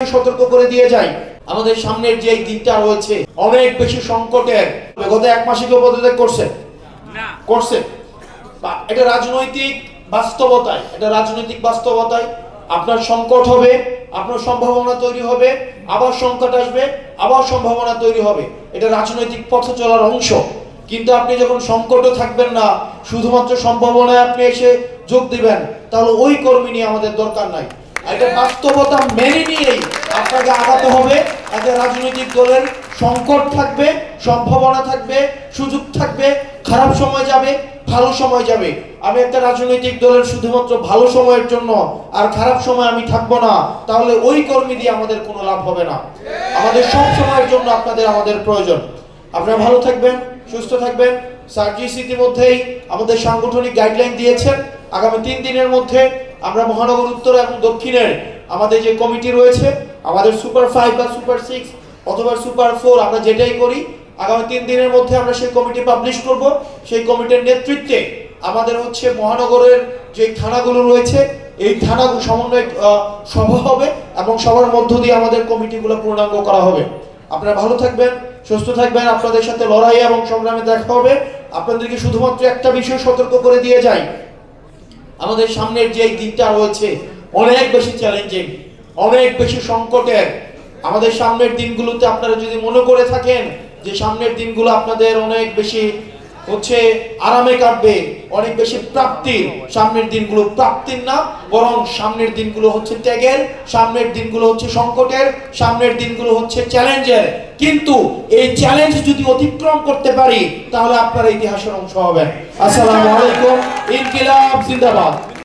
সতর্ক করে দিয়ে যাই, আমাদের সামনের যে দিনটা রয়েছে অনেক বেশি সংকটের। গত এক মাসে কেউ পদত্যাগ করছে করছে এটা রাজনৈতিক বাস্তবতায়, আপনার সংকট হবে, আপনার সম্ভাবনা তৈরি হবে, আবার সংকট আসবে, আবার সম্ভাবনা তৈরি হবে। এটা রাজনৈতিক পথ চলার অংশ। কিন্তু আপনি যখন সংকটে থাকবেন না, শুধুমাত্র সম্ভাবনায় আপনি এসে যোগ দিবেন, তাহলে ওই কর্মী নিয়ে আমাদের দরকার নাই। এটা বাস্তবতা মেনে নিয়েই আপনাকে আগাতে হবে। একটা রাজনৈতিক দলের সংকট থাকবে, সম্ভাবনা থাকবে, সুযোগ থাকবে, খারাপ সময় যাবে, ভালো সময় যাবে। আমি একটা রাজনৈতিক দলের শুধুমাত্র ভালো সময়ের জন্য আর খারাপ সময় আমি থাকবো না, তাহলে ওই কর্মী দিয়ে আমাদের কোনো লাভ হবে না। আমাদের সব সময়ের জন্য আমাদের প্রয়োজন। আপনারা ভালো থাকবেন, সুস্থ থাকবেন। সার্জিস ইতিমধ্যেই আমাদের সাংগঠনিক গাইডলাইন দিয়েছেন। আগামী 3 দিনের মধ্যে আমরা মহানগর উত্তর এবং দক্ষিণের আমাদের যে কমিটি রয়েছে, আমাদের সুপার 5 বা সুপার 6 অথবা সুপার 4, আমরা যেটাই করি, আগামী 3 দিনের মধ্যে আমরা সেই কমিটি পাবলিশ করব। সেই কমিটির নেতৃত্বে আমাদের মহানগরের যে থানাগুলো রয়েছে, এই থানাগুলো সমন্বয় সভা হবে এবং সবার মধ্য দিয়ে আমাদের কমিটিগুলো পূর্ণাঙ্গ করা হবে। আপনারা ভালো থাকবেন, সুস্থ থাকবেন। আপনাদের সাথে লড়াই এবং সংগ্রামে দেখা হবে। আপনাদেরকে শুধুমাত্র একটা বিষয় সতর্ক করে দিয়ে যাই, আমাদের সামনের যে দিনটা রয়েছে অনেক বেশি চ্যালেঞ্জিং, অনেক বেশি সংকটের। আমাদের সামনের দিনগুলোতে আপনারা যদি মনে করে থাকেন যে সামনের দিনগুলো আপনাদের অনেক বেশি আরামে কাটবে, অনেক বেশি প্রাপ্তির, সামনের দিনগুলো প্রাপ্তির না, বরং সামনের দিনগুলো ত্যাগের, সামনের দিনগুলো সংকটের, সামনের দিনগুলো চ্যালেঞ্জের। কিন্তু এই চ্যালেঞ্জ যদি অতিক্রম করতে পারি, তাহলে আপনারা ইতিহাসের অংশ হবেন। আসসালামু আলাইকুম। ইনকিলাব জিন্দাবাদ।